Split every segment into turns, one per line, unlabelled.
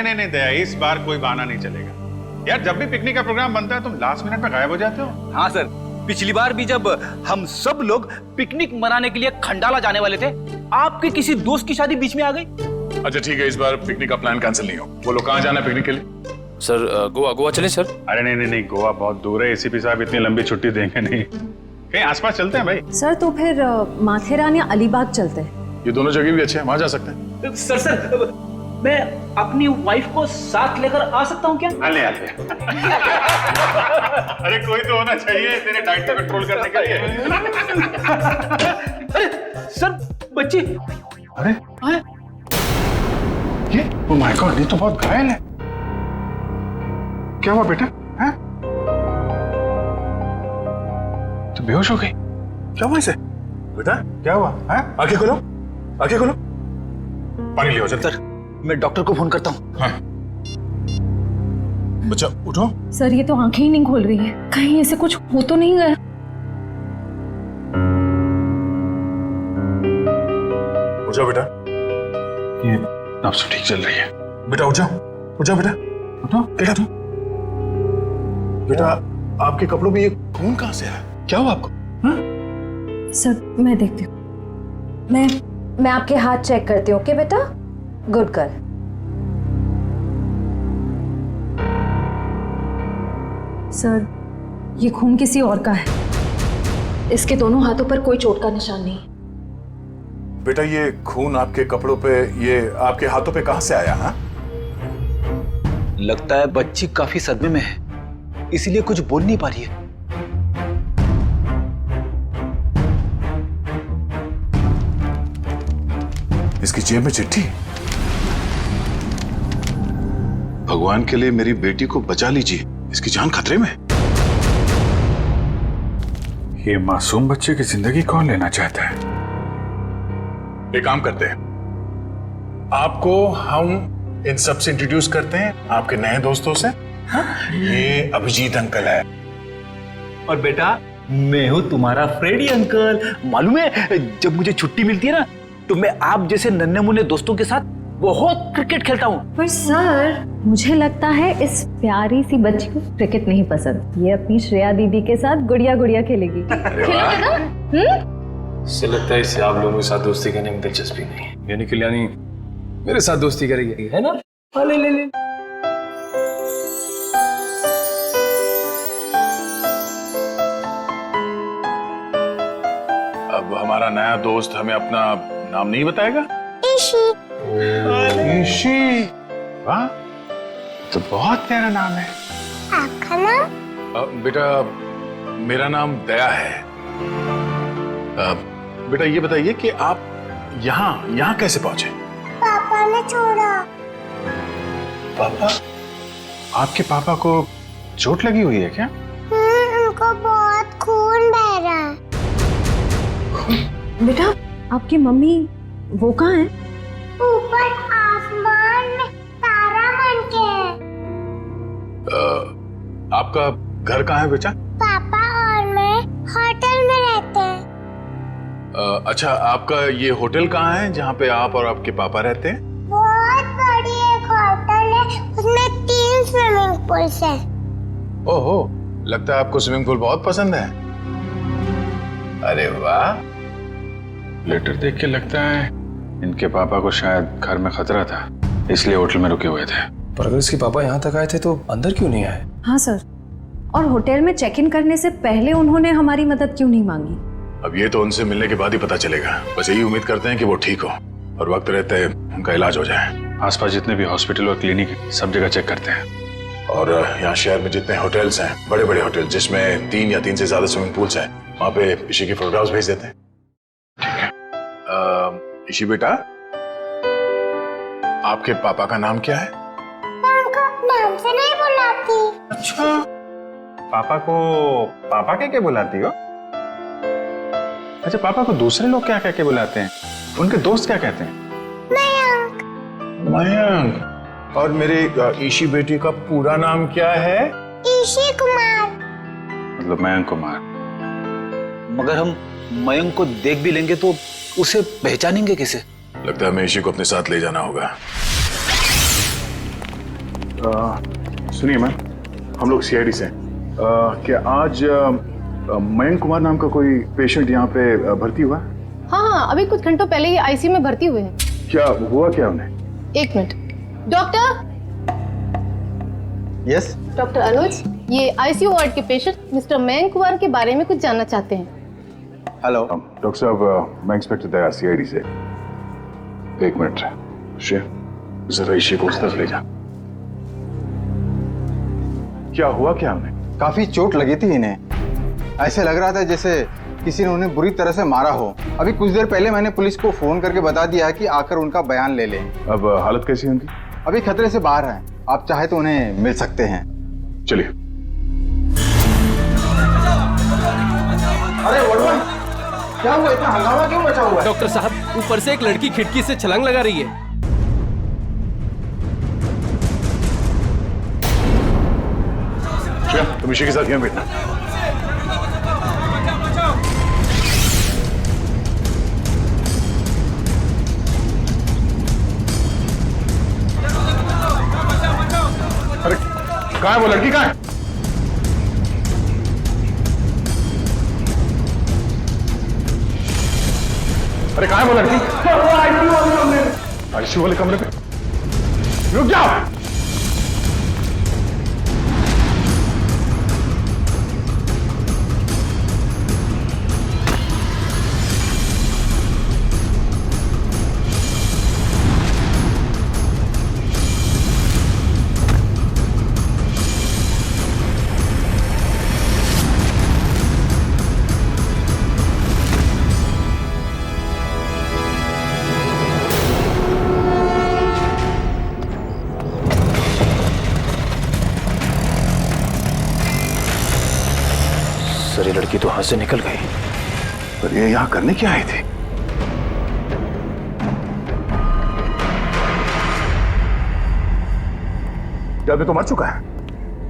नहीं नहीं दया, इस बार कोई बहाना नहीं चलेगा यार। जब भी पिकनिक का प्रोग्राम बनता है तुम लास्ट मिनट में गायब हो जाते हो।
हाँ सर, पिछली बार भी जब हम सब लोग पिकनिक मनाने के लिए खंडाला जाने वाले थे, आपके किसी दोस्त की शादी बीच में आ गई।
अच्छा ठीक है, इस बार पिकनिक का प्लान कैंसिल नहीं हो। बोलो कहाँ जाना है पिकनिक के लिए?
सर गोवा। गोवा चले सर?
अरे नहीं नहीं नहीं, गोवा बहुत दूर है, एसीपी साहब इतनी लंबी छुट्टी देंगे नहीं। कहीं आसपास चलते हैं भाई।
सर तो फिर माथेरान या अलीबाग चलते हैं।
ये दोनों जगह भी अच्छे हैं, वहां जा सकते हैं।
सर मैं अपनी वाइफ को साथ लेकर आ सकता हूँ क्या?
आले आले। अरे कोई तो होना चाहिए तेरे डाइट को कंट्रोल करने के लिए।
अरे सर बच्ची।
अरे ये ओ माय गॉड, ये तो बहुत घायल है। क्या हुआ बेटा? हैं? तो बेहोश हो गई? क्या हुआ इसे? बेटा क्या हुआ? हैं? आंखें खोलो, आंखें खोलो, पानी लियो जल्दी।
सर मैं डॉक्टर को फोन करता हूँ।
हाँ। बच्चा उठो।
सर ये तो आंखें ही नहीं खोल रही है, कहीं ऐसे कुछ हो तो नहीं गया?
उठ जाओ बेटा, ये नब्ज ठीक चल रही है। बेटा उठ जाओ, उठ जाओ बेटा, उठो। क्या तुम? बेटा आपके कपड़ों में ये खून कहाँ से आया? क्या हुआ आपको? हाँ?
सर मैं देखती हूँ।
मैं आपके हाथ चेक करती हूँ। ओके बेटा, गुड गर्ल।
सर ये खून किसी और का है, इसके दोनों हाथों पर कोई चोट का निशान नहीं।
बेटा ये खून आपके कपड़ों पे, ये आपके हाथों पे कहाँ से आया? हाँ?
लगता है बच्ची काफी सदमे में है, इसीलिए कुछ बोल नहीं पा रही है।
इसकी जेब में चिट्ठी। भगवान के लिए मेरी बेटी को बचा लीजिए, इसकी जान खतरे में। ये मासूम बच्चे की जिंदगी कौन लेना चाहता है? एक काम करते हैं, आपको हम इन सब से इंट्रोड्यूस करते हैं, आपके नए दोस्तों से। हाँ? ये अभिजीत अंकल है।
और बेटा मैं हूँ तुम्हारा फ्रेडी अंकल। मालूम है जब मुझे छुट्टी मिलती है ना, तो मैं आप जैसे नन्हे मुन्ने दोस्तों के साथ बहुत क्रिकेट खेलता हूँ।
पर सर मुझे लगता है इस प्यारी सी बच्ची को क्रिकेट नहीं पसंद, ये अपनी श्रेया दीदी के साथ गुड़िया गुड़िया खेलेगी। खेलोगे ना?
इससे लगता है इसे आप लोगों के साथ दोस्ती करने में दिलचस्पी नहीं, यानी कल्याणी मेरे साथ दोस्ती करेगी, है ना? ले ले ले।
अब हमारा नया दोस्त हमें अपना नाम नहीं बताएगा? ईशी। वाह, तो बहुत प्यारा नाम है।
आपका नाम?
बेटा मेरा नाम दया है। बेटा ये बताइए कि आप यहाँ कैसे पहुंचे?
पापा ने छोड़ा।
पापा? आपके पापा को चोट लगी हुई है क्या?
उनको बहुत खून बह रहा है।
बेटा आपकी मम्मी वो कहाँ है?
ऊपर आसमान में तारा बन के है।
आपका घर कहाँ है बेटा?
पापा और मैं होटल में रहते हैं।
अच्छा आपका ये होटल कहाँ है जहाँ पे आप और आपके पापा रहते हैं?
बहुत बड़ी एक होटल है, उसमें 3 स्विमिंग पूल्स हैं।
ओहो, लगता है आपको स्विमिंग पूल बहुत पसंद है। अरे वाह, लेटर देख के लगता है इनके पापा को शायद घर में खतरा था, इसलिए होटल में रुके हुए थे।
पर अगर इसके पापा यहाँ तक आए थे तो अंदर क्यों नहीं आए?
हाँ सर, और होटल में चेक इन करने से पहले उन्होंने हमारी मदद क्यों नहीं मांगी?
अब ये तो उनसे मिलने के बाद ही पता चलेगा। बस यही उम्मीद करते हैं कि वो ठीक हो और वक्त रहते उनका इलाज हो जाए। आसपास जितने भी हॉस्पिटल और क्लिनिक है सब जगह चेक करते हैं, और यहाँ शहर में जितने होटल्स हैं, बड़े बड़े होटल जिसमें 3 या 3 से ज्यादा स्विमिंग पूल्स हैं, वहाँ पे ईशी की फोटोग्राफ्स भेज देते हैं। ठीक है। ईशी बेटा, आपके पापा का नाम क्या है?
मैं उनको नाम से नहीं बुलाती।
अच्छा, पापा को पापा कह के बुलाती हो? अच्छा, पापा को दूसरे लोग क्या कह के बुलाते हैं? उनके दोस्त क्या कहते हैं?
मयंक।
मयंक। और मेरे ईशी बेटी का पूरा नाम क्या है?
ईशी कुमार।
मतलब मयंक कुमार।
मगर हम मयंक को देख भी लेंगे तो उसे पहचानेंगे कैसे?
लगता है हमें ईशी को अपने साथ ले जाना होगा। सुनिए मैम, हम लोग सीआईडी से हैं। क्या आज मयंक कुमार नाम का कोई पेशेंट यहाँ पे भर्ती हुआ?
हाँ, अभी कुछ घंटों पहले ही आईसीयू में भर्ती हुए हैं।
क्या हुआ क्या उन्हें?
एक मिनट। डॉक्टर।
यस।
डॉक्टर अनुज, ये आईसीयू वार्ड के पेशेंट मिस्टर मयंक कुमार के बारे में कुछ जानना चाहते हैं।
हेलो।
डॉक्टर साहब, मैं इंस्पेक्टर दया सीआईडी से। एक मिनट जरा इसी को उस तरफ ले जा। क्या हुआ क्या उन्हें?
काफी चोट लगी थी इन्हें। ऐसे लग रहा था जैसे किसी ने उन्हें बुरी तरह से मारा हो। अभी कुछ देर पहले मैंने पुलिस को फोन करके बता दिया है कि आकर उनका बयान ले लें।
अब हालत कैसी है उनकी?
अभी खतरे से बाहर हैं। आप चाहे तो उन्हें मिल सकते हैं।
चलिए।
अरे वर्मा, क्या हुआ? इतना हंगामा क्यों मचा हुआ है?
डॉक्टर साहब, ऊपर से एक लड़की खिड़की से छलांग लगा रही है।
तुम इसी के साथ यहाँ बैठना। अरे कहाँ है वो लड़की? कहाँ है? अरे कहाँ है वो लड़की? आईसीयू वाले कमरे पे। रुक जाओ।
सर, ये लड़की तो हाथ से निकल गई।
पर ये यहाँ करने क्या आई थी? आदमी तो मर चुका है।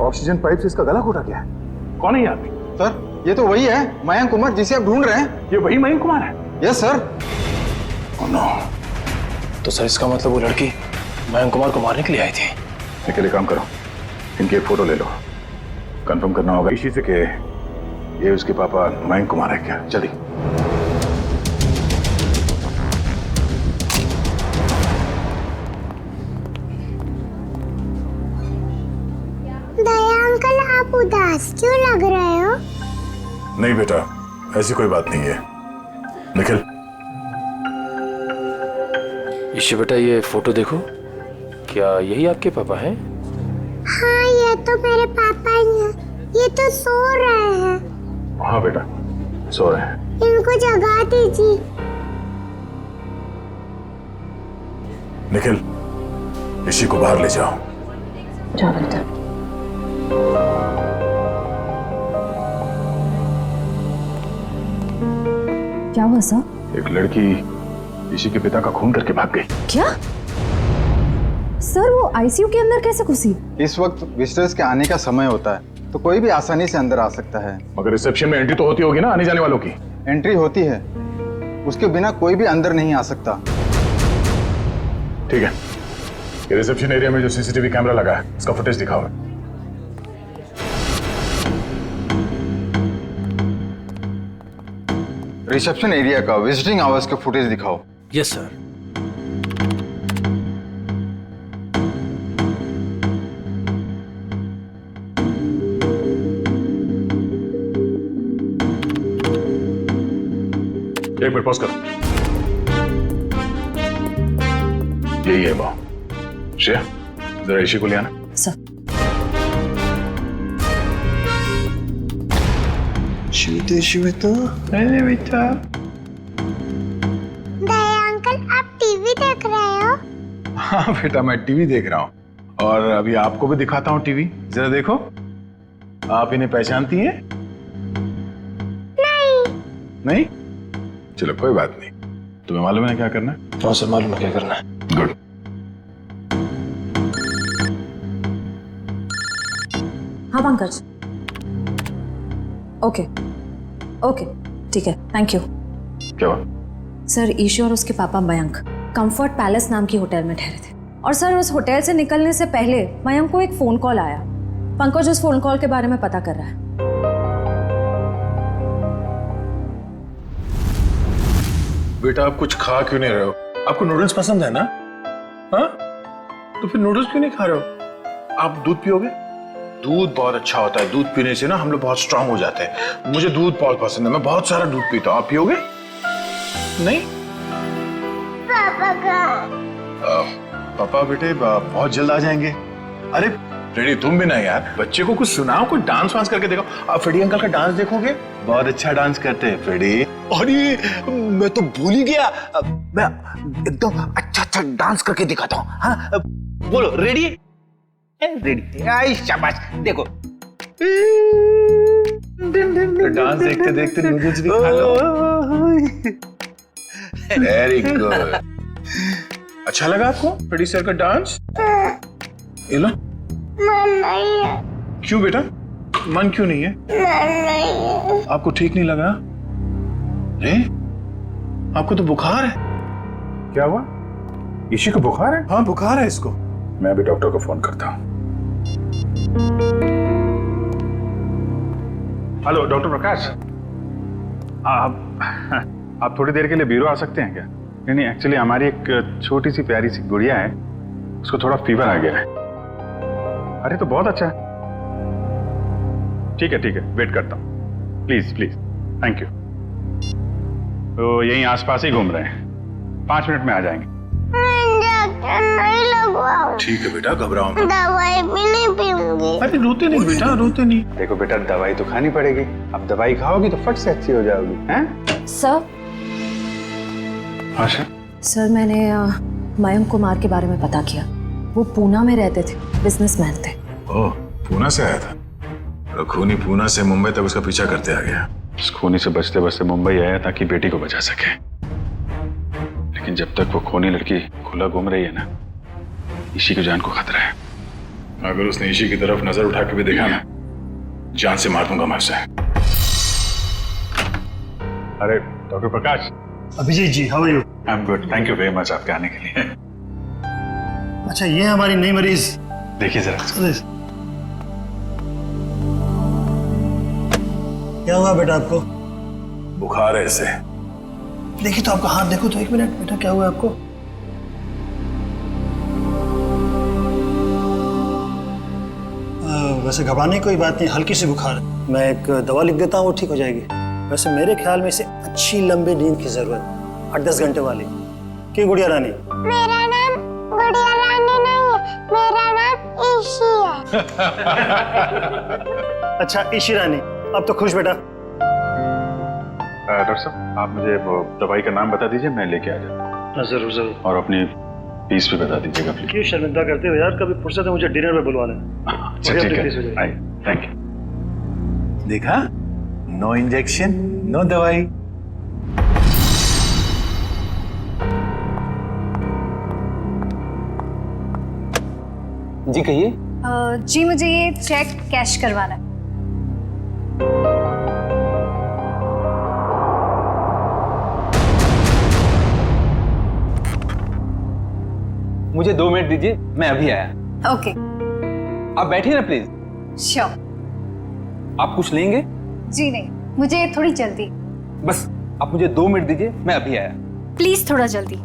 ऑक्सीजन पाइप से इसका गला घोटा गया है। कौन है ये आदमी?
सर, ये तो वही है मयंक कुमार जिसे आप ढूंढ रहे हैं।
ये वही मयंक कुमार है?
Yes sir.
Oh no.
तो सर, इसका मतलब वो लड़की मयंक कुमार को मारने के लिए आई थी।
एक काम करो, इनकी एक फोटो ले लो। कंफर्म करना होगा इसी से कि ये उसके पापा मयंक कुमार है क्या। जल्दी।
दया अंकल, आप उदास क्यों लग रहे हो?
नहीं बेटा, ऐसी कोई बात नहीं है। निखिल,
ईशु बेटा, ये फोटो देखो। क्या यही आपके पापा हैं?
हाँ, ये तो मेरे पापा ही हैं। ये तो सो रहे हैं।
हाँ बेटा, सो रहे हैं।
इनको जगा दीजिए।
निखिल, इसी को बाहर ले जाओ।
जाओ बेटा। क्या हुआ सर?
एक लड़की इसी के पिता का खून करके भाग गई।
क्या सर, वो आईसीयू के अंदर कैसे घुसी?
इस वक्त विजिटर्स के आने का समय होता है तो कोई भी आसानी से अंदर आ सकता है।
मगर रिसेप्शन में एंट्री तो होती होगी ना आने जाने वालों की?
एंट्री होती है, उसके बिना कोई भी अंदर नहीं आ सकता।
ठीक है, ये रिसेप्शन एरिया में जो सीसीटीवी कैमरा लगा है उसका फुटेज दिखाओ।
रिसेप्शन एरिया का विजिटिंग आवर्स के फुटेज दिखाओ।
Yes sir.
एक मिनट पॉज करो। यही है वो। श्रेया, जरा इसी को ले आना।
सर।
दया अंकल, आप टीवी देख रहे हो?
हाँ बेटा, मैं टीवी देख रहा हूँ और अभी आपको भी दिखाता हूँ टीवी। जरा देखो, आप इन्हें पहचानती हैं? नहीं? चलो कोई बात नहीं। तुम्हें मालूम है क्या करना है?
हाँ सर, मालूम है क्या करना है।
गुड।
हाँ पंकज। ओके ओके, ठीक है, थैंक यू।
क्या हुआ?
सर, ईशू और उसके पापा मयंक कंफर्ट पैलेस नाम की होटल में ठहरे थे। और सर उस होटल से निकलने से पहले मयंक को एक फ़ोन कॉल आया। पंकज उस फ़ोन कॉल के बारे में पता कर रहा है।
बेटा आप कुछ खा क्यों नहीं रहे हो? आपको नूडल्स पसंद है ना? हाँ, तो फिर नूडल्स क्यों नहीं खा रहे हो? आप दूध पियोगे? दूध बहुत अच्छा होता है। दूध पीने से ना हम लोग बहुत स्ट्रांग हो जाते हैं। मुझे दूध बहुत पसंद है, मैं बहुत सारा दूध पीता हूँ। आप पियोगे? नहीं?
पापा कहाँ?
पापा बेटे बहुत जल्द आ जाएंगे। अरे फ्रेडी तुम भी ना यार, बच्चे को कुछ सुनाओ, कुछ डांस वांस करके देखो। आप फ्रेडी अंकल का डांस देखोगे, बहुत अच्छा डांस करते हैं फ्रेडी।
अरे मैं तो भूल ही गया, मैं एकदम अच्छा अच्छा डांस करके दिखाता हूँ। हाँ बोलो, रेडी? रेडी? आई शाबाश, देखो।
डांस देखते देखते नूडल्स भी खा लो। Very good. अच्छा लगा आपको फ्रेडी सर का डांस? ये लो।
मन नहीं है।
क्यों बेटा, मन क्यों नहीं है?
मन नहीं है।
आपको ठीक नहीं लगा? अरे आपको तो बुखार है। क्या हुआ? ईशी को बुखार है? हाँ बुखार है इसको। मैं भी डॉक्टर को फोन करता हूँ। हेलो डॉक्टर प्रकाश, आप थोड़ी देर के लिए ब्यूरो आ सकते हैं क्या? नहीं एक्चुअली हमारी एक छोटी सी प्यारी सी गुड़िया है, उसको थोड़ा फीवर आ गया है। अरे तो बहुत अच्छा है। ठीक है वेट करता हूँ। Please please, thank you. तो यहीं आसपास ही घूम रहे हैं, 5 मिनट में आ जाएंगे।
इंजेक्शन नहीं लगवाऊं।
ठीक है बेटा, घबराओ मत।
दवाई भी नहीं पीऊंगी।
अरे रोते नहीं बेटा, रोते नहीं।
देखो बेटा, दवाई तो खानी पड़ेगी। अब दवाई खाओगी तो फट से अच्छी हो जाओगी। हैं?
सर।
आशा?
सर मैंने मयंक कुमार के बारे में पता किया। वो पूना में रहते थे, बिजनेसमैन थे।
ओह, पूना से आया था? और खूनी पूना से मुंबई तक उसका पीछा करते आ गया। उस खूनी से बचते बचते मुंबई आया ताकि बेटी को बचा सके। लेकिन जब तक वो खूनी लड़की खुला घूम रही है ना, ईशी की जान को खतरा है। अगर उसने ईशी की तरफ नजर उठा के भी देखा ना, जान से मार दूंगा मैं उसे। अरे doctor Prakash.
Abhijeet ji, how are you?
I am good, thank you very much आपके आने के लिए।
अच्छा, ये है हमारी नई मरीज।
देखिए जरा।
क्या हुआ बेटा आपको?
बुखार है इसे।
देखिए तो आपका हाथ देखो तो, 1 मिनट बेटा, क्या हुआ आपको? वैसे घबराने की कोई बात नहीं, हल्की सी बुखार है। मैं एक दवा लिख देता हूँ, वो ठीक हो जाएगी। वैसे मेरे ख्याल में इसे अच्छी लंबी नींद की जरूरत, 8-10 घंटे वाली। क्यों गुड़िया रानी?
मेरा नाम गुड़िया रानी नहीं है, मेरा नाम ईशी है।
अच्छा ईशी रानी, अब तो खुश बेटा।
डॉक्टर साहब, आप मुझे वो दवाई का नाम बता दीजिए, मैं लेके आ जाता।
जरूर जरूर।
और अपनी फीस भी बता दीजिएगा प्लीज।
क्यों शर्मिंदा करते हो यार, कभी फुर्सत है मुझे डिनर में बुलवा लेना।
अच्छा ठीक है, थैंक यू। देखा, नो इंजेक्शन नो दवाई।
जी कहिए।
जी मुझे ये चेक कैश करवाना है।
मुझे 2 मिनट दीजिए, मैं अभी आया।
ओके।
आप बैठिए ना प्लीज।
श्योर।
आप कुछ लेंगे?
जी नहीं, मुझे थोड़ी जल्दी।
बस आप मुझे 2 मिनट दीजिए, मैं अभी आया।
प्लीज थोड़ा जल्दी।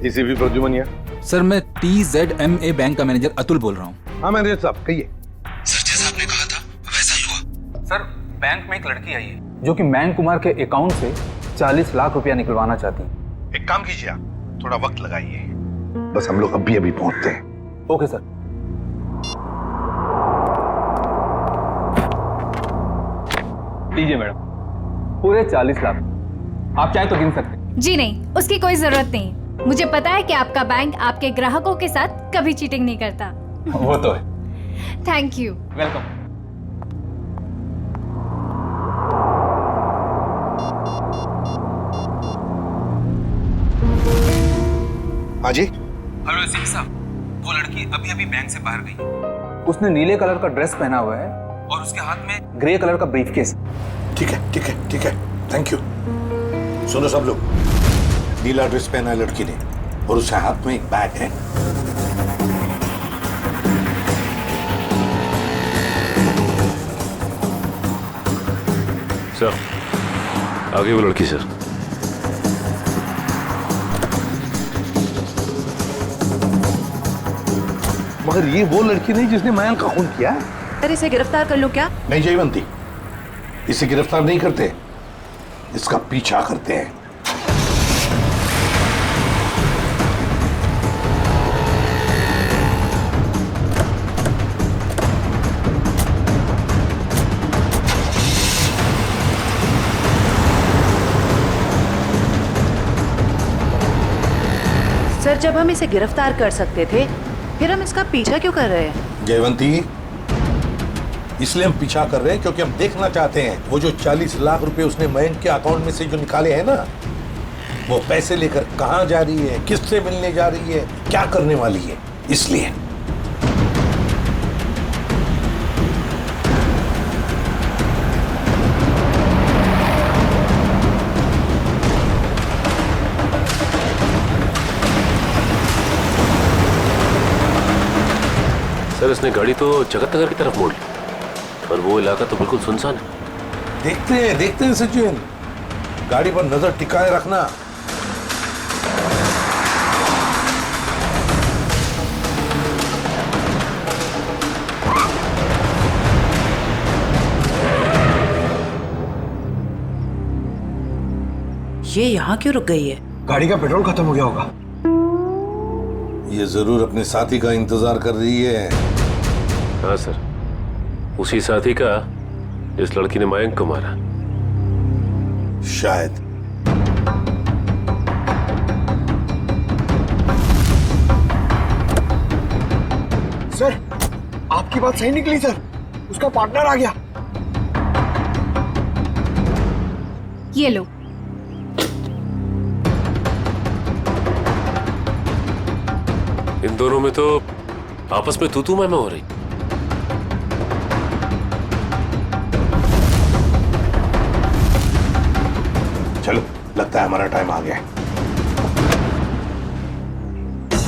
एसीपी प्रद्युमन।
सर मैं TZMA बैंक का मैनेजर अतुल बोल रहा हूँ।
हाँ मैनेजर साहब कहिए।
सर जैसा आपने कहा था वैसा ही हुआ।
सर बैंक में एक लड़की आई है जो कि मयंक कुमार के अकाउंट से 40 लाख रुपया निकलवाना चाहती है।
एक काम कीजिए, आप थोड़ा वक्त लगाइए, बस हम लोग अभी पहुंचते हैं।
Okay sir. लीजिए मैडम, पूरे 40 लाख। आप चाहे तो गिन सकते हैं।
जी नहीं, उसकी कोई जरूरत नहीं। मुझे पता है कि आपका बैंक आपके ग्राहकों के साथ कभी चीटिंग नहीं करता।
वो तो है।
Thank you.
वेलकम।
हाँ जी।
हेलो एसीपी साहब, वो लड़की अभी अभी बैंक से बाहर गई। उसने नीले कलर का ड्रेस पहना हुआ है और उसके हाथ में ग्रे कलर का ब्रीफकेस।
ठीक है ठीक है ठीक है, थैंक यू। सुनो सब लोग, नीला ड्रेस पहना है लड़की ने और उसके हाथ में एक बैग है।
सर, आगे वो लड़की सर।
मगर ये वो लड़की नहीं जिसने मयंक का खून किया है।
सर, इसे गिरफ्तार कर लो क्या?
नहीं जयवंती, इसे गिरफ्तार नहीं करते, इसका पीछा करते हैं।
सर, जब हम इसे गिरफ्तार कर सकते थे फिर हम इसका पीछा क्यों कर रहे हैं?
जयवंती, इसलिए हम पीछा कर रहे हैं क्योंकि हम देखना चाहते हैं वो जो 40 लाख रुपए उसने मयंक के अकाउंट में से जो निकाले हैं ना, वो पैसे लेकर कहां जा रही है, किससे मिलने जा रही है, क्या करने वाली है, इसलिए।
सर, इसने गाड़ी तो जगत नगर की तरफ मोड़ ली और वो इलाका तो बिल्कुल सुनसान है।
देखते हैं सचिन, गाड़ी पर नजर टिकाए रखना।
ये यहाँ क्यों रुक गई है?
गाड़ी का पेट्रोल खत्म हो गया होगा।
ये जरूर अपने साथी का इंतजार कर रही है।
हाँ सर, उसी साथी का जिस लड़की ने मयंक को मारा।
शायद।
सर, आपकी बात सही निकली सर, उसका पार्टनर आ गया।
ये लो।
इन दोनों में तो आपस में तू मैं हो रही।
चलो, लगता है हमारा टाइम आ गया है।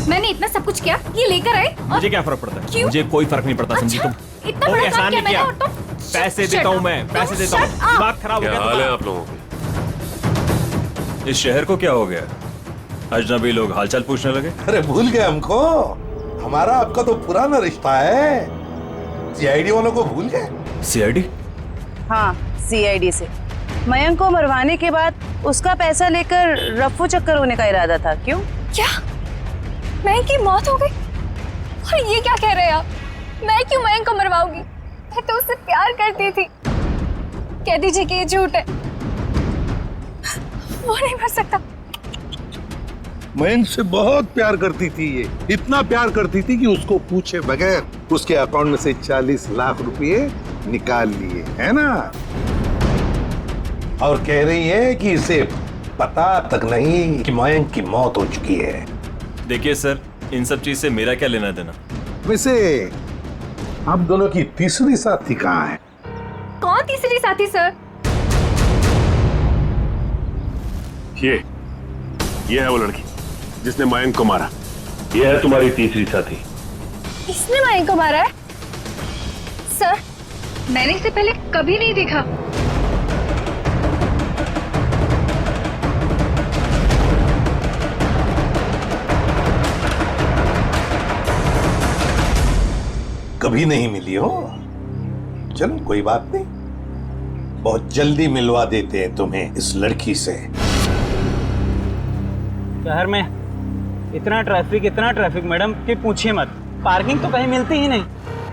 मैंने इतना सब कुछ किया, ये लेकर आए और
मुझे क्या फर्क पड़ता है?
क्यों?
मुझे कोई फर्क नहीं पड़ता। समझी तुम?
इतना बड़ा काम किया मैंने और तुम?
पैसे देता हूँ मैं, पैसे देता हूँ। दिमाग खराब हो गया।
क्या हाल है आप लोगों के?
इस शहर को क्या हो गया? अजनबी लोग हालचाल पूछने लगे।
अरे भूल गए हमको? हमारा आपका तो पुराना रिश्ता है। सीआईडी वालों को भूल गए?
सीआईडी?
हाँ, सीआईडी से। मयंक को मरवाने के बाद उसका पैसा लेकर रफू चक्कर होने का इरादा था। क्यों?
क्या मयंक की मौत हो गई? और ये क्या कह रहे हैं आप? मैं क्यों मयंक को मरवाऊंगी? मैं तो उससे प्यार करती थी। कह दीजिए कि ये झूठ है। वो नहीं मर सकता।
मयंक से बहुत प्यार करती थी ये, इतना प्यार करती थी कि उसको पूछे बगैर उसके अकाउंट में से 40 लाख रुपए निकाल लिए, है ना? और कह रही है कि इसे पता तक नहीं कि मयंक की मौत हो चुकी है।
देखिए सर, इन सब चीज से मेरा क्या लेना देना?
वैसे आप दोनों की तीसरी साथी कहाँ है?
कौन तीसरी साथी सर?
ये है वो लड़की जिसने मयंक को मारा। ये है तुम्हारी तीसरी साथी।
इसने मयंक को मारा है? सर, मैंने इसे पहले कभी नहीं देखा।
कभी नहीं मिली हो? चलो कोई बात नहीं, बहुत जल्दी मिलवा देते हैं तुम्हें इस लड़की से।
शहर में इतना ट्रैफिक मैडम कि पूछिए मत। पार्किंग तो कहीं मिलती ही नहीं,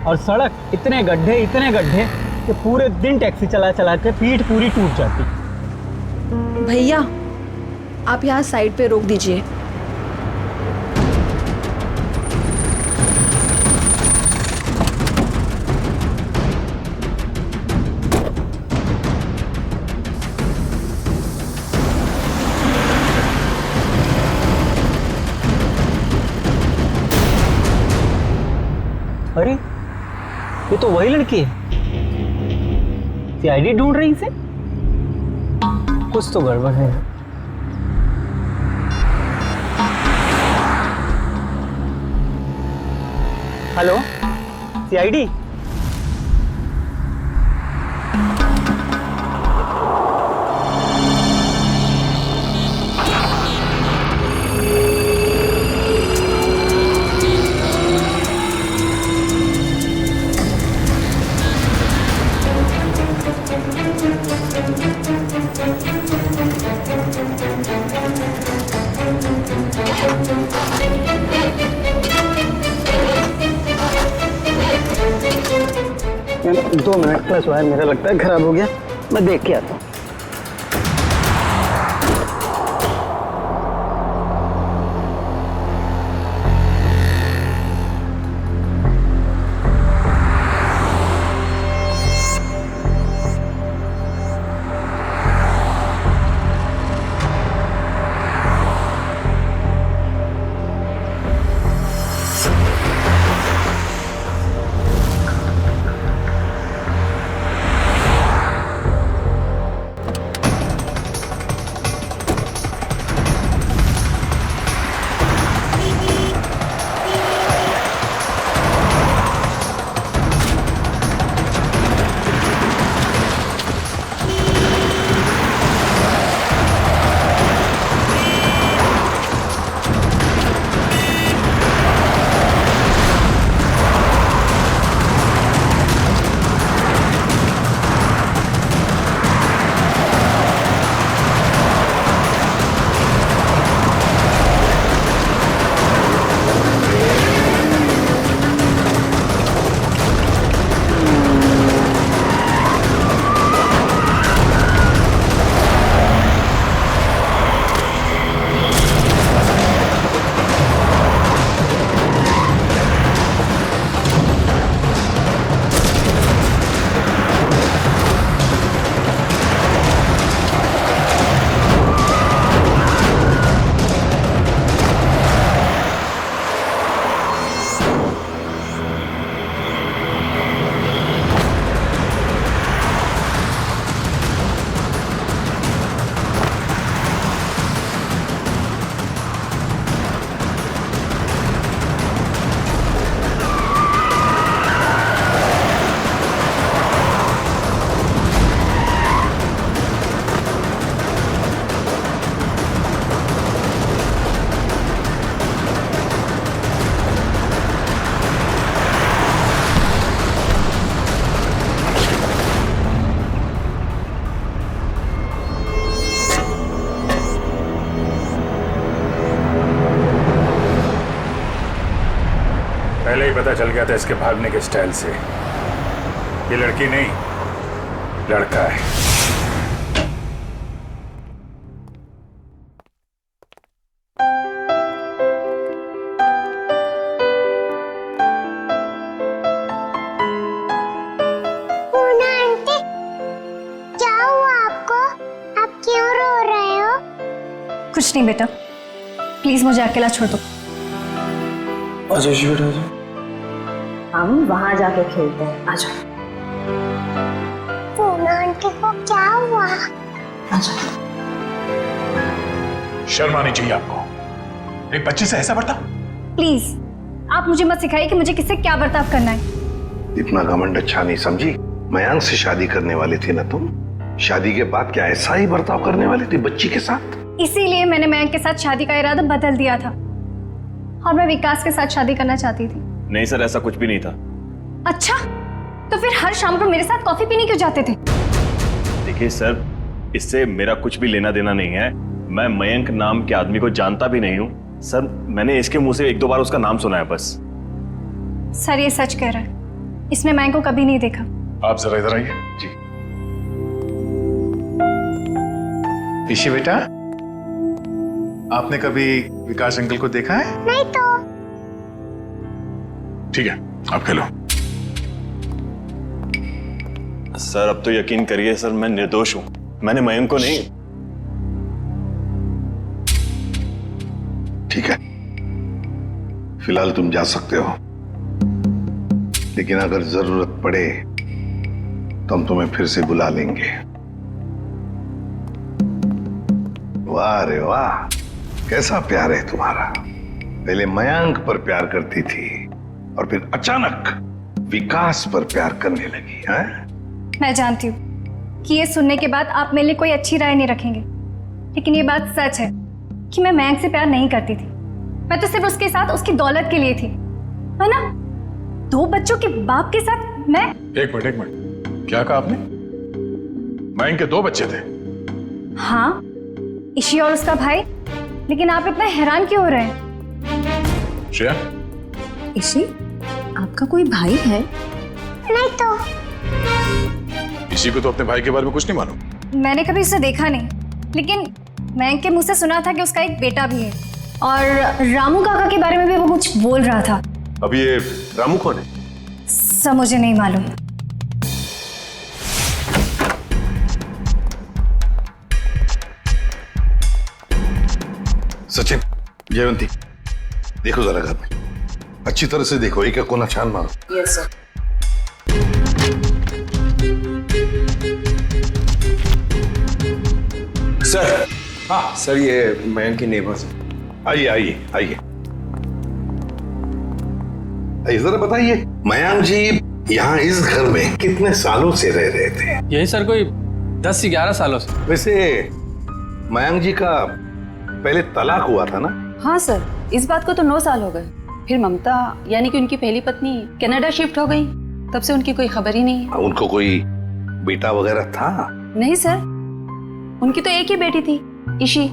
और सड़क इतने गड्ढे कि पूरे दिन टैक्सी चला के पीठ पूरी टूट जाती।
भैया, आप यहाँ साइड पे रोक दीजिए।
अरे, ये तो वही लड़की है। सीआईडी ढूंढ रही इसे। कुछ तो गड़बड़ है। Hello, CID? मैंने 2 मिनट प्लस वायर मेरा लगता है खराब हो गया, मैं देख के आता हूँ।
पहले ही पता चल गया था इसके भागने के स्टाइल से। ये लड़की नहीं, लड़का है।
पूना आंटी, क्या हुआ आपको? आप क्यों रो रहे हो?
कुछ नहीं बेटा, प्लीज मुझे अकेला छोड़ दो।
आजा जी बेटा, आजा।
हम वहां जाके खेलते हैं, आ जाओ।
पूना आंटी को क्या हुआ?
आ जाओ।
शर्म आनी चाहिए आपको, एक बच्चे से ऐसा बर्ताव।
प्लीज आप मुझे मत सिखाइए कि मुझे किससे क्या बर्ताव करना है।
इतना घमंड अच्छा नहीं समझी। मयांक से शादी करने वाली थी ना तुम? शादी के बाद क्या ऐसा ही बर्ताव करने वाली थी बच्ची के साथ?
इसीलिए मैंने मयंक के साथ शादी का इरादा बदल दिया था और मैं विकास के साथ शादी करना चाहती थी।
नहीं सर, ऐसा कुछ भी नहीं था।
अच्छा, तो फिर हर शाम को मेरे साथ कॉफी पीने क्यों जाते थे?
देखिए सर, इससे मेरा कुछ भी लेना देना नहीं है। मैं मयंक नाम के आदमी को जानता भी नहीं हूँ सर। मैंने इसके मुंह से 1-2 बार उसका नाम सुना है बस।
सर ये सच कह रहा है, इसमें मयंक को कभी नहीं देखा।
आप जरा इधर आइए जी। ईशी बेटा, आपने कभी विकास अंकल को देखा है?
नहीं तो।
ठीक है, आप खेलो।
सर अब तो यकीन करिए सर, मैं निर्दोष हूं। मैंने मयंक को नहीं।
ठीक है, फिलहाल तुम जा सकते हो, लेकिन अगर जरूरत पड़े तो हम तुम्हें फिर से बुला लेंगे। वाह रे वाह, कैसा प्यार है तुम्हारा। पहले मयंक पर प्यार करती थी और फिर अचानक विकास पर प्यार करने लगी है।
मैं जानती हूँ कि ये सुनने के बाद आप मेरे लिए कोई अच्छी राय नहीं रखेंगे, लेकिन ये बात सच है कि मैं मयंक से प्यार नहीं करती थी। मैं तो सिर्फ उसके साथ उसकी दौलत के लिए थी, है ना। 2 बच्चों के बाप के साथ मैं।
एक मिनट, क्या कहा आपने? मयंक के 2 बच्चे थे?
हाँ, ईशी और उसका भाई। लेकिन आप इतना हैरान क्यों हो रहे हैं?
श्रेया,
ईशी, आपका कोई भाई है?
नहीं तो।
इसी को तो अपने भाई के बारे में कुछ नहीं मालूम।
मैंने कभी उसे देखा नहीं, लेकिन मयंक के मुंह से सुना था कि उसका एक बेटा भी है, और रामू काका के बारे में भी वो कुछ बोल रहा था।
अब ये रामू कौन है?
सब मुझे नहीं मालूम।
सचिन, जयवंती, देखो जरा घर में अच्छी तरह से देखो, एक कोना छान मारो।
Yes sir.
सर, हाँ सर, ये मयंक की नेबर्स।
आइए आइए आइए, जरा बताइए, मयंक जी यहाँ इस घर में कितने सालों से रह रहे थे?
यही सर कोई 10 से 11 सालों से।
वैसे मयंक जी का पहले तलाक हुआ था ना?
हाँ सर, इस बात को तो 9 साल हो गए। फिर ममता यानी कि उनकी पहली पत्नी कनाडा शिफ्ट हो गई, तब से उनकी कोई खबर ही नहीं है।
उनको कोई बेटा वगैरह था?
नहीं सर, उनकी तो एक ही बेटी थी, ईशी।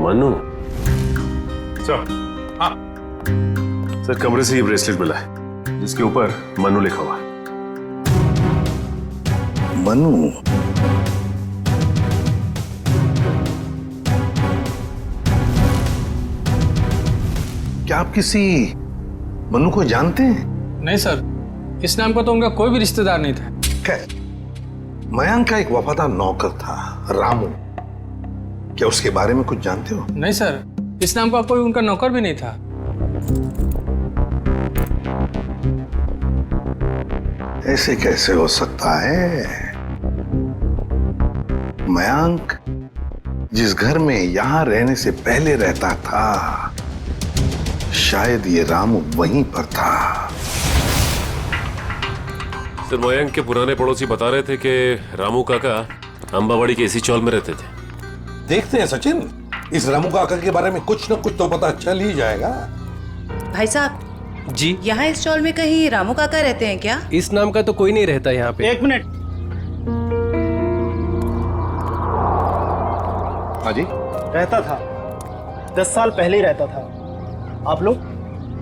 मनु सर। हाँ सर, कमरे से ये ब्रेसलेट मिला है जिसके ऊपर मनु लिखा हुआ है।
मनु? क्या आप किसी मनु को जानते हैं?
नहीं सर, इस नाम का तो उनका कोई भी रिश्तेदार नहीं था।
खैर, मयंक का एक वफादार नौकर था, रामू। क्या उसके बारे में कुछ जानते हो?
नहीं सर, इस नाम का कोई उनका नौकर भी नहीं था।
ऐसे कैसे हो सकता है? मयंक जिस घर में यहां रहने से पहले रहता था, शायद ये रामू वहीं पर था।
सर, मयंक के पुराने पड़ोसी बता रहे थे कि रामू काका अंबावाड़ी के इसी चौल में रहते थे।
देखते हैं सचिन, इस रामू काका के बारे में कुछ न कुछ तो पता चल ही जाएगा।
भाई साहब
जी,
यहाँ इस चौल में कहीं रामू काका रहते हैं क्या?
इस नाम का तो कोई नहीं रहता यहाँ पे।
1 मिनट।
हाँ जी,
रहता था, 10 साल पहले ही रहता था। आप लोग?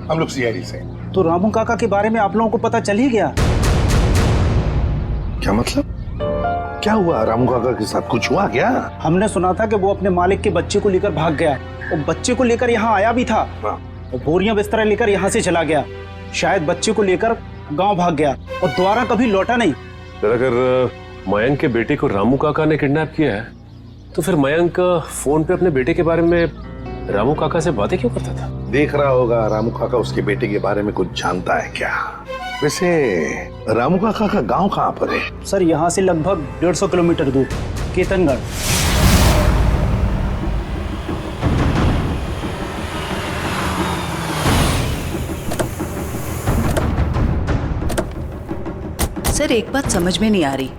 हम लोग सीआईडी से।
तो रामू काका के बारे में आप लोगों को पता चल ही गया?
क्या मतलब? क्या हुआ रामू काका के साथ? कुछ हुआ क्या?
हमने सुना था कि वो अपने मालिक के बच्चे को लेकर भाग गया है, और बच्चे को लेकर यहाँ आया भी था, और बोरियां बिस्तर लेकर यहाँ से चला गया। शायद बच्चे को लेकर गांव भाग गया और दोबारा कभी लौटा नहीं।
अगर मयंक के बेटे को रामू काका ने किडनैप किया है, तो फिर मयंक फोन पे अपने बेटे के बारे में रामू काका से बातें क्यों करता था?
देख रहा होगा रामू काका उसके बेटे के बारे में कुछ जानता है क्या? वैसे रामू काका का गांव कहाँ पर है?
सर, यहाँ से लगभग 150 किलोमीटर दूर, केतनगढ़।
सर, एक बात समझ में नहीं आ रही,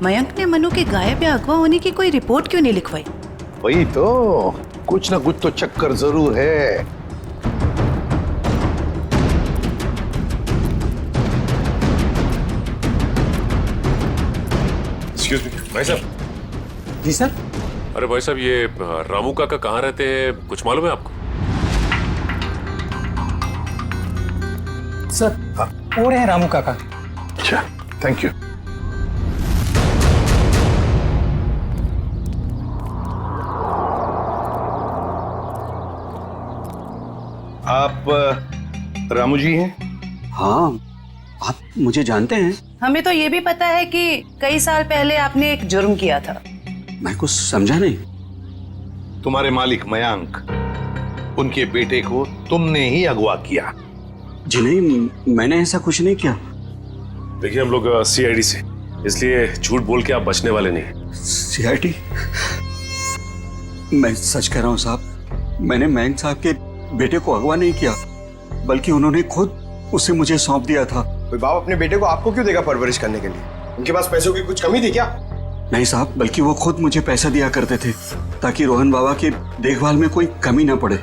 मयंक ने मनु के गायब या अगवा होने की कोई रिपोर्ट क्यों नहीं लिखवाई?
वही तो, कुछ ना कुछ तो चक्कर जरूर है।
एक्सक्यूज मी भाई साहब।
जी सर।
अरे भाई साहब, ये रामू काका कहाँ रहते हैं, कुछ मालूम है आपको?
सर, और है रामू काका।
अच्छा, थैंक यू। आप रामू जी हैं?
हाँ, आप मुझे जानते हैं?
हमें तो ये भी पता है कि कई साल पहले आपने एक जुर्म किया था।
मैं कुछ समझा नहीं।
तुम्हारे मालिक मयंक, उनके बेटे को तुमने ही अगवा किया।
जी नहीं, मैंने ऐसा कुछ नहीं किया।
देखिए, हम लोग सीआईडी से
इसलिए झूठ बोल के आप बचने वाले नहीं।
सीआईडी, मैं सच कह रहा हूँ साहब, मैंने मयंक साहब के बेटे को अगवा नहीं किया, बल्कि उन्होंने खुद उसे मुझे सौंप दिया था।
कोई बाप अपने बेटे को आपको क्यों देगा परवरिश करने के लिए? उनके पास पैसों की कुछ कमी थी क्या?
नहीं साहब, बल्कि वो खुद मुझे पैसा दिया करते थे ताकि रोहन बाबा की देखभाल में कोई कमी ना पड़े।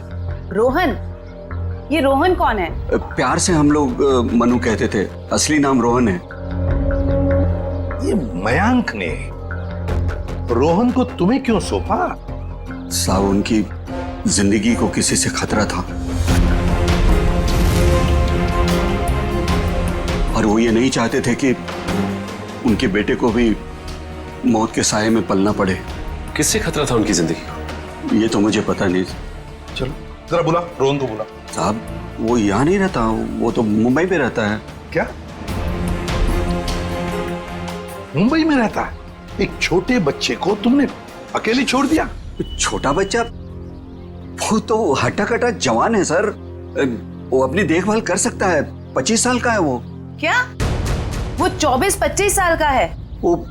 रोहन? ये रोहन कौन है?
प्यार से हम लोग मनु कहते थे, असली नाम रोहन है।
ये मयंक ने रोहन को तुम्हें क्यों सौंपा?
साहब, उनकी जिंदगी को किसी से खतरा था और वो ये नहीं चाहते थे कि उनके बेटे को भी मौत के साये में पलना पड़े।
किससे खतरा था उनकी जिंदगी को?
ये तो मुझे पता नहीं।
चलो जरा बुला, रोहन को बुला।
साहब, वो यहाँ नहीं रहता, वो तो मुंबई में रहता है।
क्या मुंबई में रहता है? एक छोटे बच्चे को तुमने अकेले छोड़ दिया?
छोटा बच्चा? वो तो हट्टा कट्टा जवान है सर, वो अपनी देखभाल कर सकता है। 25 साल का है वो।
क्या? वो 24-25 साल का है?
वो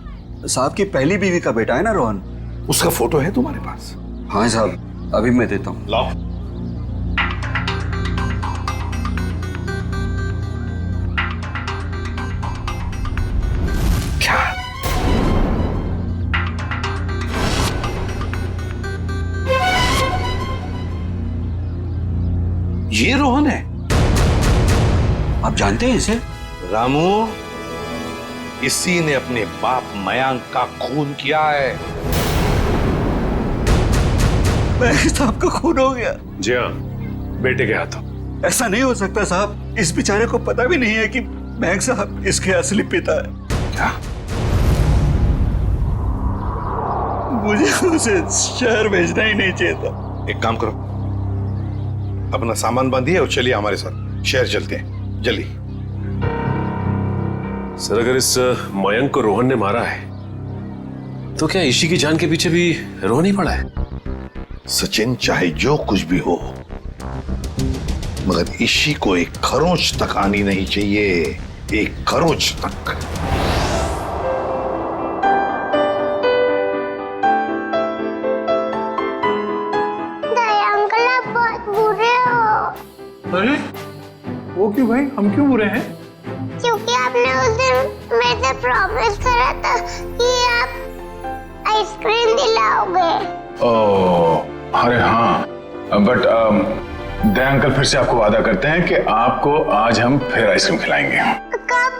साहब की पहली बीवी का बेटा है ना रोहन।
उसका फोटो है तुम्हारे पास?
हाँ साहब, अभी मैं देता हूँ।
लाओ। क्या? ये रोहन है?
आप जानते हैं इसे?
रामू, इसी ने अपने बाप मयंक का खून किया है।
मयंक साहब का खून हो गया?
जी हाँ, बेटे के हाथों।
ऐसा नहीं हो सकता साहब, इस बेचारे को पता भी नहीं है कि मयंक साहब इसके असली पिता है।
क्या?
मुझे उसे शहर भेजना ही नहीं चाहिए था।
एक काम करो, अपना सामान बांधिए और चलिए हमारे साथ, शहर चलते हैं जल्दी।
सर, अगर इस मयंक को रोहन ने मारा है तो क्या ईशी की जान के पीछे भी रोहन ही पड़ा है?
सचिन, चाहे जो कुछ भी हो, मगर ईशी को एक खरोंच तक आनी नहीं चाहिए, एक खरोंच तक।
दया अंकल, आप बहुत बुरे हो।
अरे वो क्यों भाई, हम क्यों बुरे हैं?
क्योंकि आपने उस दिन मेरे से प्रॉमिस करा था कि आप आइसक्रीम दिलाओगे।
ओह, अरे हाँ, बट दया अंकल फिर से आपको वादा करते हैं कि आपको आज हम फिर आइसक्रीम खिलाएंगे।
कब?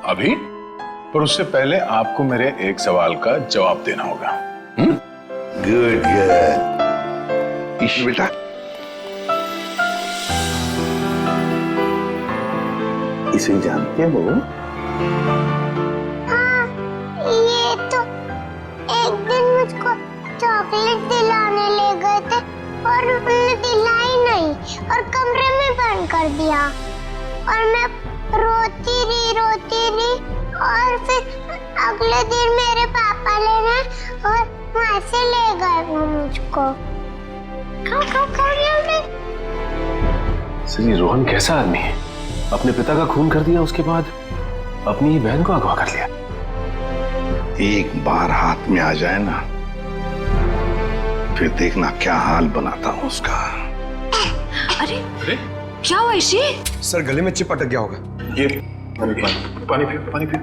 अभी, पर उससे पहले आपको मेरे एक सवाल का जवाब देना होगा।
Good good. ईशी बेटा, इसे जानते हो?
हाँ, ये तो एक दिन मुझको चॉकलेट दिलाने ले गए थे और उन्होंने दिलाई नहीं और कमरे में बंद कर दिया और मैं रोती रही और फिर अगले दिन मेरे पापा लेने और वहाँ से ले गए वो मुझको।
सर, ये रोहन कैसा आदमी है? अपने पिता का खून कर दिया, उसके बाद अपनी ही बहन को अगवा कर लिया।
एक बार हाथ में आ जाए ना, फिर देखना क्या हाल बनाता हूँ उसका।
अरे क्या हुआ ईशी?
सर, गले में चिप अटक गया होगा।
ये पानी पियो, पानी पियो।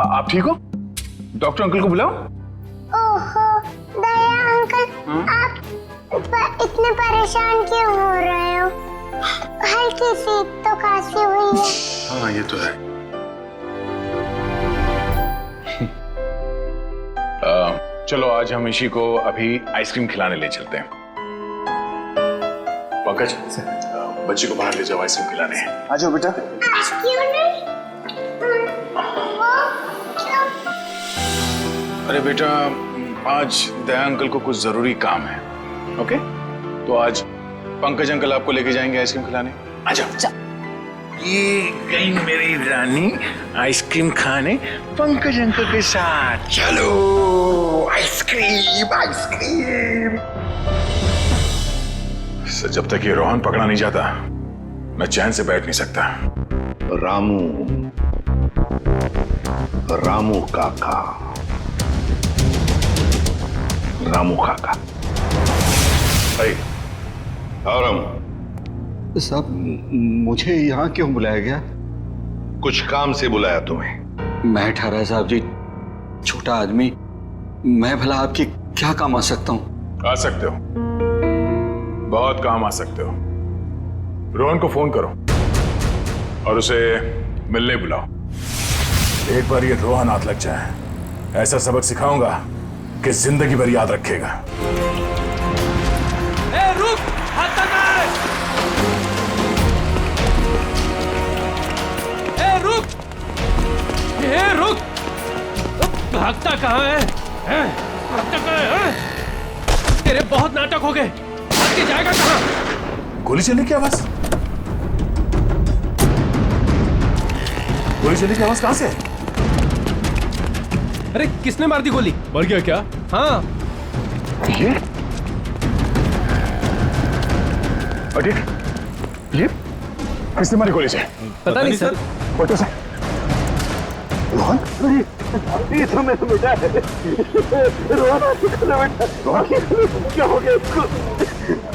आप ठीक हो? डॉक्टर अंकल को बुलाओ।
ओहो दया अंकल, आप इतने परेशान क्यों हो रहे हो? हल्की सी तो खांसी हुई है।
हाँ, ये तो है। चलो आज हम ईशी को अभी आइसक्रीम खिलाने ले चलते हैं। पंकज, बच्ची को बाहर ले जाओ, आइसक्रीम खिलाने हैं।
आ जाओ बेटा।
क्यों नहीं?
अरे बेटा, आज दया अंकल को कुछ जरूरी काम है। ओके, तो आज पंकज अंकल आपको लेके जाएंगे आइसक्रीम खिलाने। आ जाओ। ये गई मेरी रानी आइसक्रीम खाने पंकज अंकल के साथ। चलो आइसक्रीम आइसक्रीम। जब तक ये रोहन पकड़ा नहीं जाता, मैं चैन से बैठ नहीं सकता।
रामू, रामू काका, रामू काका। भाई और रामू
साहब, मुझे यहाँ क्यों बुलाया गया?
कुछ काम से बुलाया तुम्हें।
मैं ठहरा साहब जी, छोटा आदमी, मैं भला आपके क्या काम आ सकता हूँ?
आ सकते हो, बहुत काम आ सकते हो। रोहन को फोन करो और उसे मिलने बुलाओ। एक बार ये रोहन हाथ लग जाए, ऐसा सबक सिखाऊंगा कि जिंदगी भर याद रखेगा।
ए, रुक, हाथ लगा। ए, रुक, ए, रुक, भागता कहाँ है? भागता कहाँ है? तेरे बहुत नाटक हो गए, भाग के जाएगा कहाँ?
गोली चलने की आवाज, गोली चलने की आवाज कहां से?
अरे किसने मार दी गोली? मर गया क्या? हाँ।
ये किसने मारी गोली से?
पता नहीं सर।
फोटो से रोहन,
ये तो मेरा बेटा है। रोहन क्या हो गया इसको?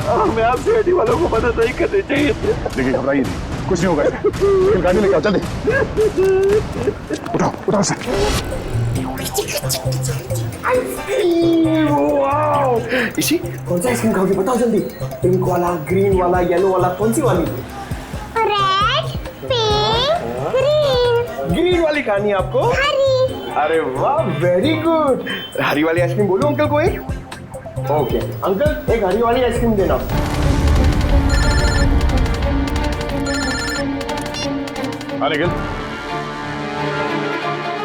हमें आप सीआईडी वालों को मदद नहीं करनी चाहिए।
देखिए घबराइए नहीं, कुछ नहीं होगा इसे। गाड़ी लेके आओ जल्दी। उठाओ उठाओ सर।
इसी कौन सा आइसक्रीम खाओगे बताओ जल्दी। पिंक वाला, ग्रीन वाला, येलो वाला, कौन सी वाली?
Red, pink, green.
ग्रीन वाली खानी है आपको?
हरी।
अरे वाह, वेरी गुड। हरी वाली आइसक्रीम बोलो अंकल को एक। ओके अंकल, एक हरी वाली आइसक्रीम देना।
हाँ निखिल,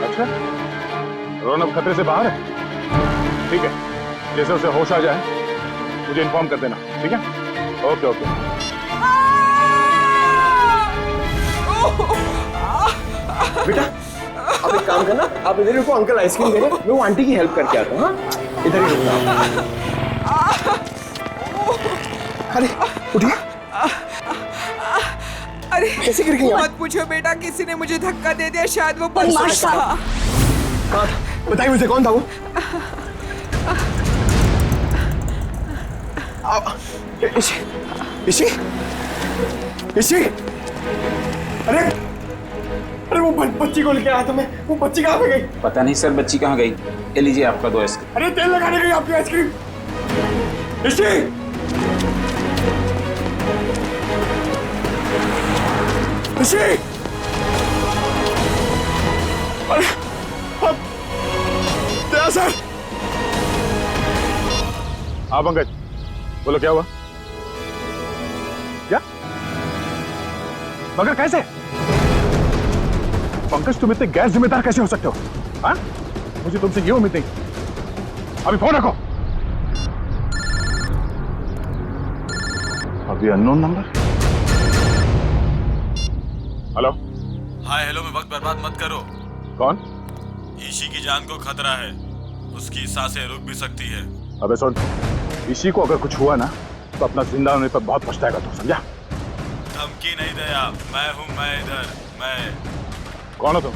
अच्छा रोहन अब खतरे से बाहर है? ठीक है, जैसे उसे होश आ जाए मुझे इन्फॉर्म कर देना, ठीक है? Okay okay.
बेटा आप एक काम करना, आप इधर रुको, अंकल आइसक्रीम दे रहे हैं, मैं वो आंटी की हेल्प करके आता हूँ। हाँ इधर ही रुकना। अरे उठिए।
अरे
कैसे गिर गई?
मत पूछो बेटा, किसी ने मुझे धक्का दे दिया, शायद वो बदमाश था।
बताइए मुझे कौन था वो? इसी इसी इसी अरे अरे वो बच्ची को लेके आया था मैं। वो बच्ची कहाँ पे गई?
पता नहीं सर, बच्ची कहाँ गई। ये लीजिए आपका 2 आइसक्रीम।
अरे तेल लगाने गई आपकी आइसक्रीम। इसी इसी अरे दया सर।
हाँ पंकज, बोलो क्या हुआ? क्या? मगर कैसे? पंकज तुम इतने गैर जिम्मेदार कैसे हो सकते हो? हाँ? मुझे तुमसे ये उम्मीद नहीं। अभी फोन रखो। अभी unknown number. Hello.
Hi hello में वक्त बर्बाद मत करो।
कौन?
ईशी की जान को खतरा है, उसकी सांसें रुक भी सकती है।
अबे सुन, ईशी को अगर कुछ हुआ ना तो अपना जिंदा होने पर बहुत पछताएगा तू, समझा?
धमकी नहीं दया, मैं हूँ, मैं इधर, मैं।
कौन हो तुम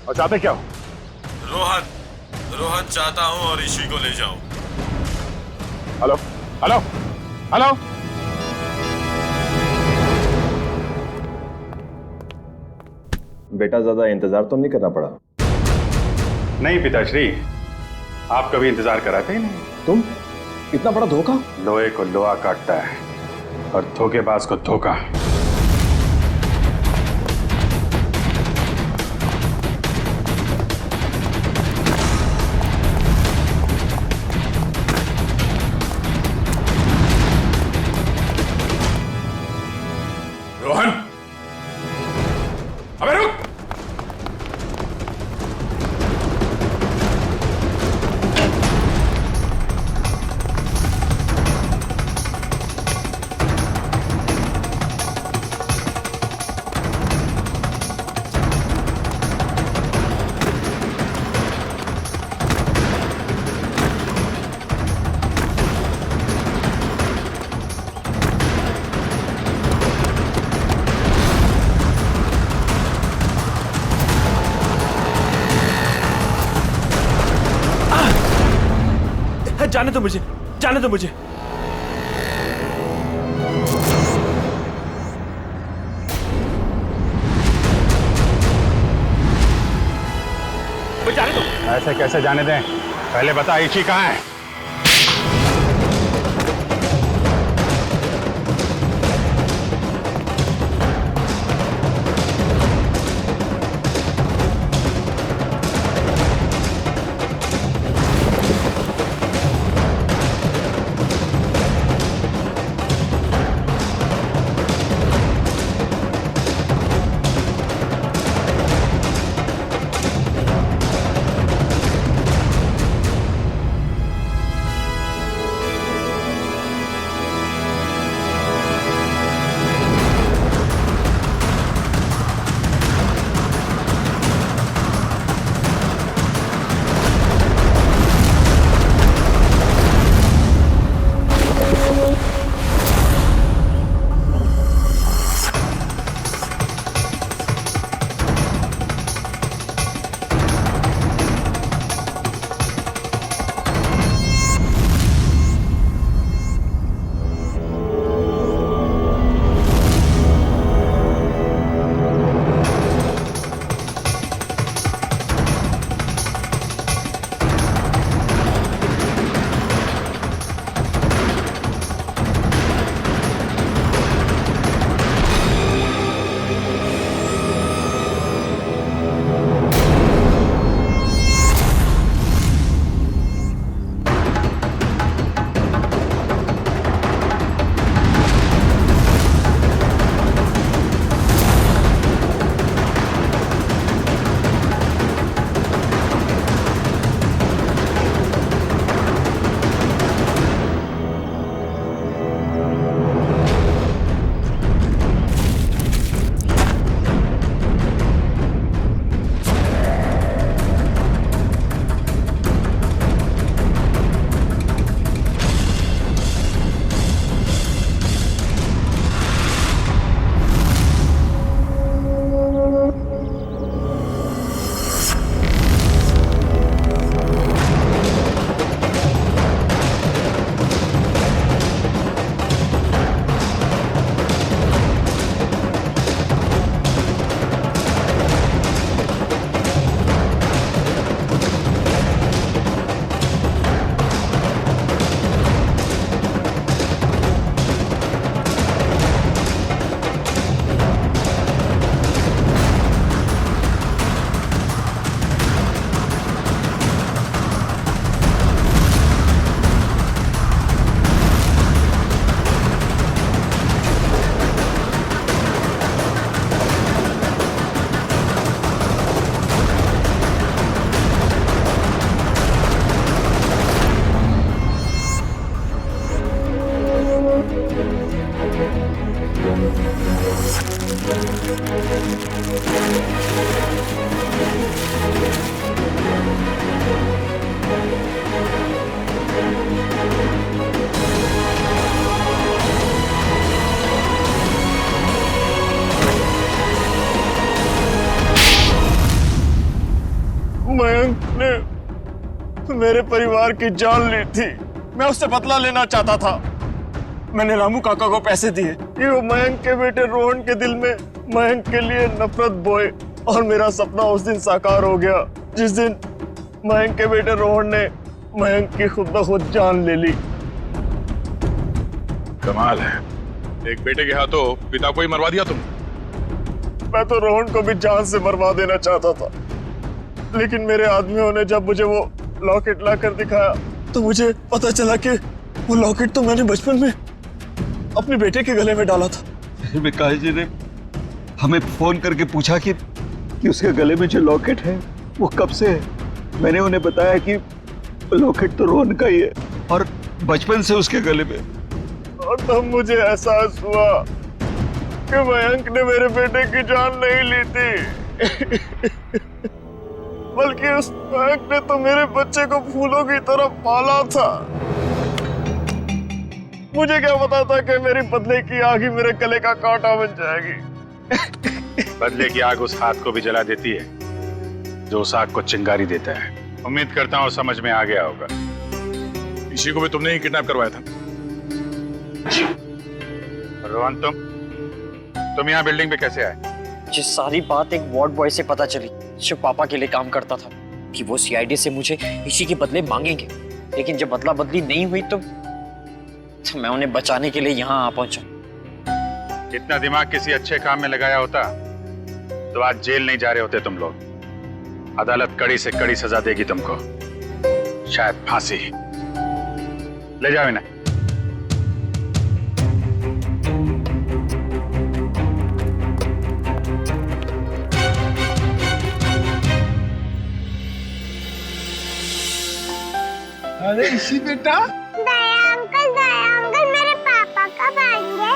और चाहते क्या हो?
रोहन चाहता हूँ और ईशी को ले जाओ।
Hello hello hello.
बेटा ज्यादा इंतजार तो नहीं करना पड़ा?
नहीं पिताश्री, आप कभी इंतजार कराते ही नहीं।
तुम इतना बड़ा धोखा?
लोहे को लोहा काटता है और धोखेबाज को धोखा। रोहन, अबे रुक।
जाने दो मुझे, जाने दो मुझे। जाने दो।
ऐसे कैसे जाने दें? पहले बता इची कहाँ है?
मयंक ने मेरे परिवार की जान ली थी। मैं उससे बदला लेना चाहता था। मैंने रामू काका को पैसे दिए कि वो मयंक के बेटे रोहन के दिल में मयंक के लिए नफरत बोए, और मेरा सपना उस दिन साकार हो गया जिस दिन मयंक के बेटे रोहन ने मयंक की खुद ब खुद जान ले ली।
कमाल है, एक बेटे के हाथों पिता को ही मरवा दिया तुम।
मैं तो रोहन को भी जान से मरवा देना चाहता था, लेकिन मेरे आदमियों ने जब मुझे वो लॉकेट लाकर दिखाया तो मुझे पता चला कि वो लॉकेट तो मैंने बचपन में अपने बेटे के गले में डाला था।
विकास जी ने हमें फोन करके पूछा कि उसके गले में जो लॉकेट है वो कब से है। मैंने उन्हें बताया कि लॉकेट तो रोहन का ही है और बचपन से उसके गले में।
और तब मुझे एहसास हुआ कि मयंक ने मेरे बेटे की जान नहीं ली थी, बल्कि उस मयंक ने तो मेरे बच्चे को फूलों की तरह पाला था। मुझे क्या पता था कि मेरी बदले की आग ही मेरे गले का कांटा बन जाएगी।
बदले की आग उस हाथ को भी जला देती है जो उस आग को चिंगारी देता है। उम्मीद करता हूँ समझ में आ गया होगा। इसी को भी तुमने ही किडनैप करवाया था।
रोहन, तुम यहाँ बिल्डिंग पे कैसे आए?
ये सारी बात एक वार्ड बॉय से पता चली जो पापा के लिए काम करता था कि वो सीआईडी से मुझे इसी के बदले मांगेंगे, लेकिन जब बदला बदली नहीं हुई तो मैं उन्हें बचाने के लिए यहाँ आ पहुंचा।
इतना दिमाग किसी अच्छे काम में लगाया होता तो आज जेल नहीं जा रहे होते तुम लोग। अदालत कड़ी से कड़ी सजा देगी तुमको, शायद फांसी। ले जाओ इन्हें।
अरे इसी बेटा,
दया अंकल मेरे पापा कब आएंगे?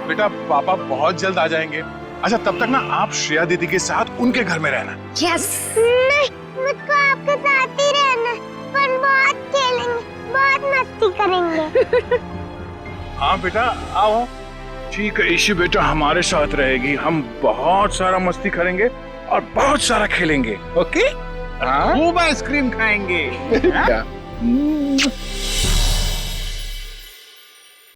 बेटा पापा बहुत जल्द आ जाएंगे। अच्छा तब तक ना आप श्रेया दीदी के साथ उनके घर में रहना।
यस। नहीं, मुझको आपके साथ ही रहना, पर बहुत खेलेंगे, बहुत मस्ती करेंगे।
हाँ बेटा आओ। ठीक है ईशी बेटा हमारे साथ रहेगी, हम बहुत सारा मस्ती करेंगे और बहुत सारा खेलेंगे। ओके? खूब आइसक्रीम खाएंगे।